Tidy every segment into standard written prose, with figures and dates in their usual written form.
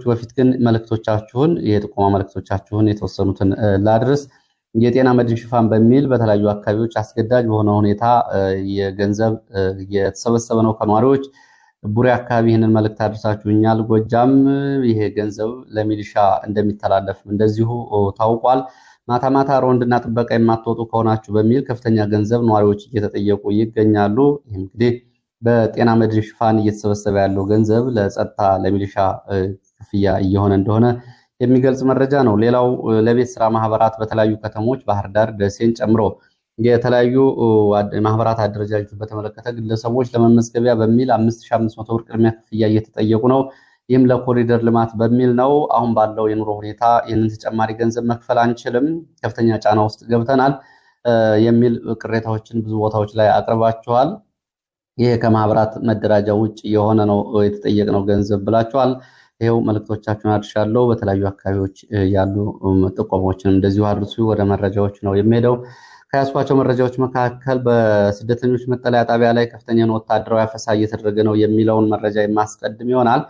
በፊት ግን መልእክቶቻችሁን የጥቆማ መልእክቶቻችሁን የተወሰኑትን ላድርስ። የጤና መድን ሽፋን በሚል በተለያዩ አካባቢዎች አስገዳጅ በሆነ ሁኔታ የገንዘብ የተሰበሰበ ነው ከነዋሪዎች። ቡሬ አካባቢ ይህንን መልእክት አድርሳችሁኛል። ጎጃም ይሄ ገንዘብ ለሚሊሻ እንደሚተላለፍ እንደዚሁ ታውቋል። ማታ ማታ ሮንድና ጥበቃ የማትወጡ ከሆናችሁ በሚል ከፍተኛ ገንዘብ ነዋሪዎች እየተጠየቁ ይገኛሉ። ይህ እንግዲህ በጤና መድን ሽፋን እየተሰበሰበ ያለው ገንዘብ ለጸጥታ ለሚሊሻ ክፍያ እየሆነ እንደሆነ የሚገልጽ መረጃ ነው። ሌላው ለቤት ስራ ማህበራት በተለያዩ ከተሞች ባህር ዳር፣ ደሴን ጨምሮ የተለያዩ ማህበራት አደረጃጀት በተመለከተ ግለሰቦች ለመመዝገቢያ በሚል 5500 ብር ቅድሚያ ክፍያ እየተጠየቁ ነው። ይህም ለኮሪደር ልማት በሚል ነው። አሁን ባለው የኑሮ ሁኔታ ይህንን ተጨማሪ ገንዘብ መክፈል አንችልም፣ ከፍተኛ ጫና ውስጥ ገብተናል የሚል ቅሬታዎችን ብዙ ቦታዎች ላይ አቅርባችኋል። ይሄ ከማህበራት መደራጃ ውጭ የሆነ ነው የተጠየቅነው ገንዘብ ብላችኋል። ይሄው መልእክቶቻችሁን አድርሻለሁ። በተለያዩ አካባቢዎች ያሉ ጥቆሞችንም እንደዚሁ አድርሱ። ወደ መረጃዎች ነው የሚሄደው። ከያዝኳቸው መረጃዎች መካከል በስደተኞች መጠለያ ጣቢያ ላይ ከፍተኛ ወታደራዊ አፈሳ እየተደረገ ነው የሚለውን መረጃ የማስቀድም ይሆናል።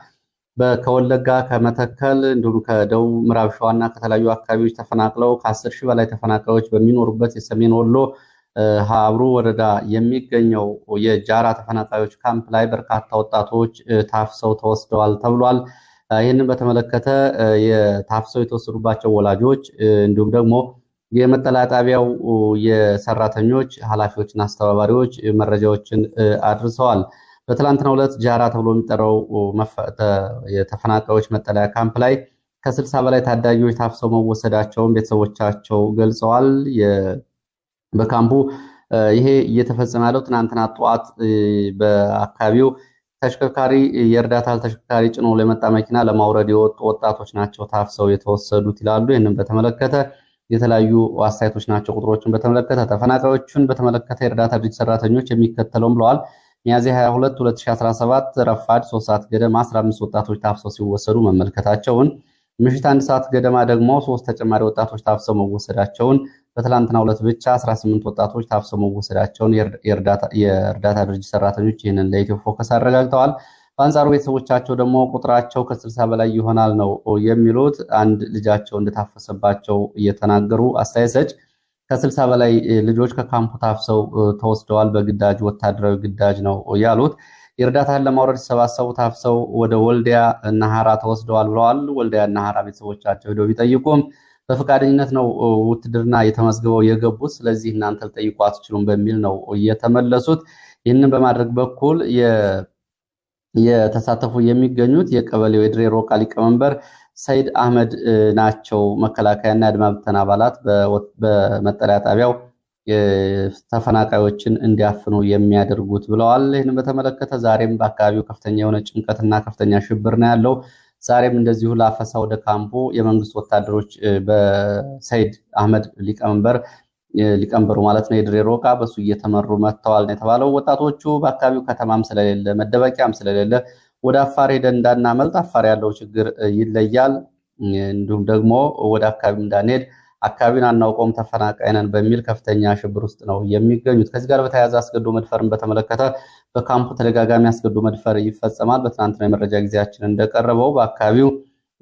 ከወለጋ ከመተከል እንዲሁም ከደቡብ ምዕራብ ሸዋና ከተለያዩ አካባቢዎች ተፈናቅለው ከ10 ሺህ በላይ ተፈናቃዮች በሚኖሩበት የሰሜን ወሎ ሀብሩ ወረዳ የሚገኘው የጃራ ተፈናቃዮች ካምፕ ላይ በርካታ ወጣቶች ታፍሰው ተወስደዋል ተብሏል። ይህንን በተመለከተ የታፍሰው የተወሰዱባቸው ወላጆች እንዲሁም ደግሞ የመጠለያ ጣቢያው የሰራተኞች ኃላፊዎችና አስተባባሪዎች መረጃዎችን አድርሰዋል። በትላንትናው ዕለት ጃራ ተብሎ የሚጠራው የተፈናቃዮች መጠለያ ካምፕ ላይ ከ60 በላይ ታዳጊዎች ታፍሰው መወሰዳቸውን ቤተሰቦቻቸው ገልጸዋል። በካምፑ ይሄ እየተፈጸመ ያለው ትናንትና ጠዋት በአካባቢው ተሽከርካሪ የእርዳታ ተሽከርካሪ ጭኖ ለመጣ መኪና ለማውረድ የወጡ ወጣቶች ናቸው ታፍሰው የተወሰዱት ይላሉ። ይህንን በተመለከተ የተለያዩ አስተያየቶች ናቸው። ቁጥሮችን በተመለከተ ተፈናቃዮቹን በተመለከተ የእርዳታ ድርጅት ሰራተኞች የሚከተለውም ብለዋል። ሚያዝያ 22 2017 ረፋድ 3 ሰዓት ገደማ 15 ወጣቶች ታፍሰው ሲወሰዱ መመልከታቸውን፣ ምሽት 1 ሰዓት ገደማ ደግሞ 3 ተጨማሪ ወጣቶች ታፍሰው መወሰዳቸውን፣ በትላንትናው ዕለት ብቻ 18 ወጣቶች ታፍሰው መወሰዳቸውን የእርዳታ ድርጅት ሰራተኞች ይህንን ለኢትዮ ፎከስ አረጋግጠዋል። በአንጻሩ ቤተሰቦቻቸው ደግሞ ቁጥራቸው ከ60 በላይ ይሆናል ነው የሚሉት። አንድ ልጃቸው እንደታፈሰባቸው እየተናገሩ አስተያየት ሰጭ ከ60 በላይ ልጆች ከካምፑ ታፍሰው ተወስደዋል። በግዳጅ ወታደራዊ ግዳጅ ነው ያሉት። የእርዳታን ለማውረድ ሲሰባሰቡ ታፍሰው ወደ ወልዲያ እና ሐራ ተወስደዋል ብለዋል። ወልዲያ እና ሐራ ቤተሰቦቻቸው ሄደው ቢጠይቁም በፈቃደኝነት ነው ውትድርና የተመዝግበው የገቡት፣ ስለዚህ እናንተ ልጠይቁ አትችሉም በሚል ነው የተመለሱት። ይህንን በማድረግ በኩል የተሳተፉ የሚገኙት የቀበሌው የድሬ ሮቃ ሊቀመንበር ሰይድ አህመድ ናቸው። መከላከያና የአድማ ብተና አባላት በመጠለያ ጣቢያው ተፈናቃዮችን እንዲያፍኑ የሚያደርጉት ብለዋል። ይህንን በተመለከተ ዛሬም በአካባቢው ከፍተኛ የሆነ ጭንቀትና ከፍተኛ ሽብር ነው ያለው። ዛሬም እንደዚሁ ላፈሳ ወደ ካምፑ የመንግስት ወታደሮች በሰይድ አህመድ ሊቀመንበሩ ማለት ነው የድሬ ሮቃ በሱ እየተመሩ መጥተዋል ነው የተባለው። ወጣቶቹ በአካባቢው ከተማም ስለሌለ መደበቂያም ስለሌለ ወደ አፋር ሄደን እንዳናመልጥ አፋር ያለው ችግር ይለያል፣ እንዲሁም ደግሞ ወደ አካባቢ እንዳንሄድ አካባቢን አናውቀውም ተፈናቃይ ነን በሚል ከፍተኛ ሽብር ውስጥ ነው የሚገኙት። ከዚህ ጋር በተያያዘ አስገዶ መድፈርን በተመለከተ በካምፑ ተደጋጋሚ አስገዶ መድፈር ይፈጸማል። በትናንትና የመረጃ ጊዜያችን እንደቀረበው በአካባቢው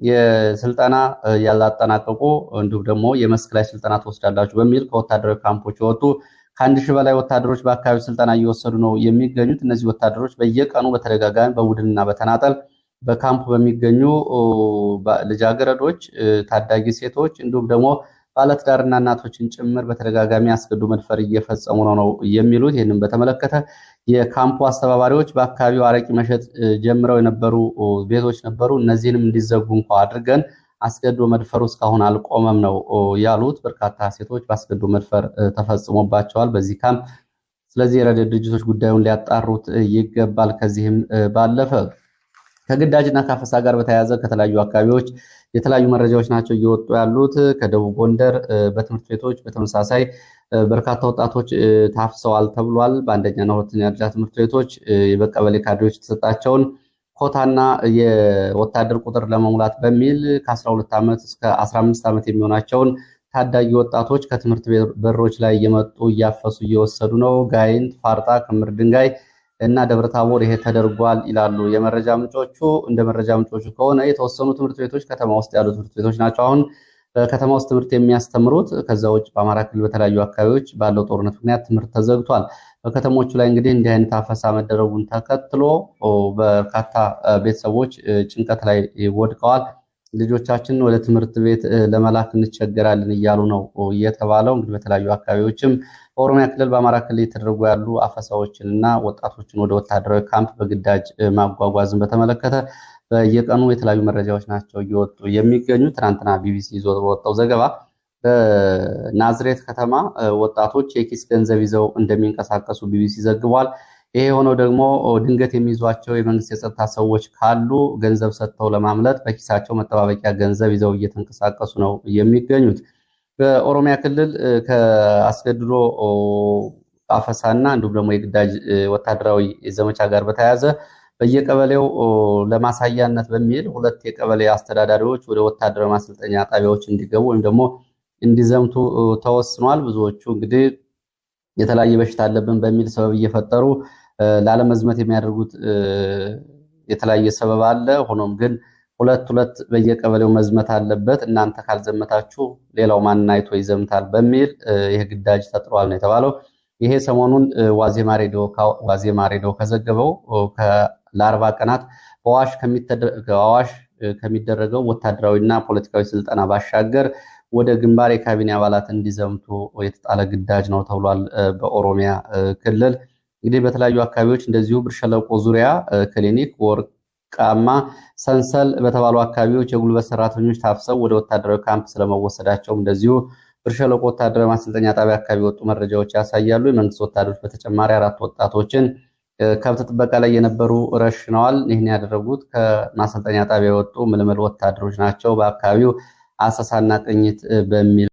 የስልጠና ያላጠናቀቁ እንዲሁም ደግሞ የመስክ ላይ ስልጠና ትወስዳላችሁ በሚል ከወታደራዊ ካምፖች የወጡ ከ1000 በላይ ወታደሮች በአካባቢው ስልጠና እየወሰዱ ነው የሚገኙት። እነዚህ ወታደሮች በየቀኑ በተደጋጋሚ በቡድንና በተናጠል በካምፑ በሚገኙ ልጃገረዶች፣ ታዳጊ ሴቶች እንዲሁም ደግሞ ባለትዳርና እናቶችን ጭምር በተደጋጋሚ አስገዶ መድፈር እየፈጸሙ ነው የሚሉት። ይህንን በተመለከተ የካምፑ አስተባባሪዎች በአካባቢው አረቂ መሸጥ ጀምረው የነበሩ ቤቶች ነበሩ፣ እነዚህንም እንዲዘጉ እንኳ አድርገን አስገዶ መድፈሩ እስካሁን አልቆመም ነው ያሉት። በርካታ ሴቶች በአስገዶ መድፈር ተፈጽሞባቸዋል በዚህ ካምፕ። ስለዚህ የረድኤት ድርጅቶች ጉዳዩን ሊያጣሩት ይገባል። ከዚህም ባለፈ ከግዳጅና ካፈሳ ጋር በተያያዘ ከተለያዩ አካባቢዎች የተለያዩ መረጃዎች ናቸው እየወጡ ያሉት። ከደቡብ ጎንደር በትምህርት ቤቶች በተመሳሳይ በርካታ ወጣቶች ታፍሰዋል ተብሏል። በአንደኛና ሁለተኛ ደረጃ ትምህርት ቤቶች በቀበሌ ካድሬዎች የተሰጣቸውን ኮታና የወታደር ቁጥር ለመሙላት በሚል ከ12 ዓመት እስከ 15 ዓመት የሚሆናቸውን ታዳጊ ወጣቶች ከትምህርት በሮች ላይ እየመጡ እያፈሱ እየወሰዱ ነው። ጋይንት፣ ፋርጣ፣ ክምር ድንጋይ እና ደብረታቦር ይሄ ተደርጓል ይላሉ የመረጃ ምንጮቹ። እንደ መረጃ ምንጮቹ ከሆነ የተወሰኑ ትምህርት ቤቶች ከተማ ውስጥ ያሉ ትምህርት ቤቶች ናቸው አሁን በከተማ ውስጥ ትምህርት የሚያስተምሩት። ከዛ ውጭ በአማራ ክልል በተለያዩ አካባቢዎች ባለው ጦርነት ምክንያት ትምህርት ተዘግቷል። በከተሞቹ ላይ እንግዲህ እንዲህ አይነት አፈሳ መደረጉን ተከትሎ በርካታ ቤተሰቦች ጭንቀት ላይ ወድቀዋል። ልጆቻችንን ወደ ትምህርት ቤት ለመላክ እንቸገራለን እያሉ ነው የተባለው። እንግዲህ በተለያዩ አካባቢዎችም በኦሮሚያ ክልል በአማራ ክልል የተደረጉ ያሉ አፈሳዎችን እና ወጣቶችን ወደ ወታደራዊ ካምፕ በግዳጅ ማጓጓዝን በተመለከተ በየቀኑ የተለያዩ መረጃዎች ናቸው እየወጡ የሚገኙ። ትናንትና ቢቢሲ ይዞ በወጣው ዘገባ በናዝሬት ከተማ ወጣቶች የኪስ ገንዘብ ይዘው እንደሚንቀሳቀሱ ቢቢሲ ዘግቧል። ይሄ የሆነው ደግሞ ድንገት የሚይዟቸው የመንግስት የጸጥታ ሰዎች ካሉ ገንዘብ ሰጥተው ለማምለጥ በኪሳቸው መጠባበቂያ ገንዘብ ይዘው እየተንቀሳቀሱ ነው የሚገኙት። በኦሮሚያ ክልል ከአስገድዶ አፈሳና እንዲሁም ደግሞ የግዳጅ ወታደራዊ ዘመቻ ጋር በተያያዘ በየቀበሌው ለማሳያነት በሚል 2 የቀበሌ አስተዳዳሪዎች ወደ ወታደራዊ ማሰልጠኛ ጣቢያዎች እንዲገቡ ወይም ደግሞ እንዲዘምቱ ተወስኗል። ብዙዎቹ እንግዲህ የተለያየ በሽታ አለብን በሚል ሰበብ እየፈጠሩ ላለመዝመት የሚያደርጉት የተለያየ ሰበብ አለ። ሆኖም ግን 2 በየቀበሌው መዝመት አለበት፣ እናንተ ካልዘመታችሁ ሌላው ማንን አይቶ ይዘምታል በሚል ይህ ግዳጅ ተጥሯል ነው የተባለው። ይሄ ሰሞኑን ዋዜማ ሬዲዮ ከዘገበው ለ40 ቀናት በአዋሽ ከሚደረገው ወታደራዊና ፖለቲካዊ ስልጠና ባሻገር ወደ ግንባር የካቢኔ አባላት እንዲዘምቱ የተጣለ ግዳጅ ነው ተብሏል። በኦሮሚያ ክልል እንግዲህ በተለያዩ አካባቢዎች እንደዚሁ ብር ሸለቆ ዙሪያ ክሊኒክ፣ ወርቃማ ሰንሰል በተባሉ አካባቢዎች የጉልበት ሰራተኞች ታፍሰው ወደ ወታደራዊ ካምፕ ስለመወሰዳቸው እንደዚሁ ብር ሸለቆ ወታደራዊ ማሰልጠኛ ጣቢያ አካባቢ የወጡ መረጃዎች ያሳያሉ። የመንግስት ወታደሮች በተጨማሪ 4 ወጣቶችን ከብት ጥበቃ ላይ የነበሩ ረሽነዋል። ይህን ያደረጉት ከማሰልጠኛ ጣቢያ የወጡ ምልምል ወታደሮች ናቸው። በአካባቢው አሰሳና ቅኝት በሚል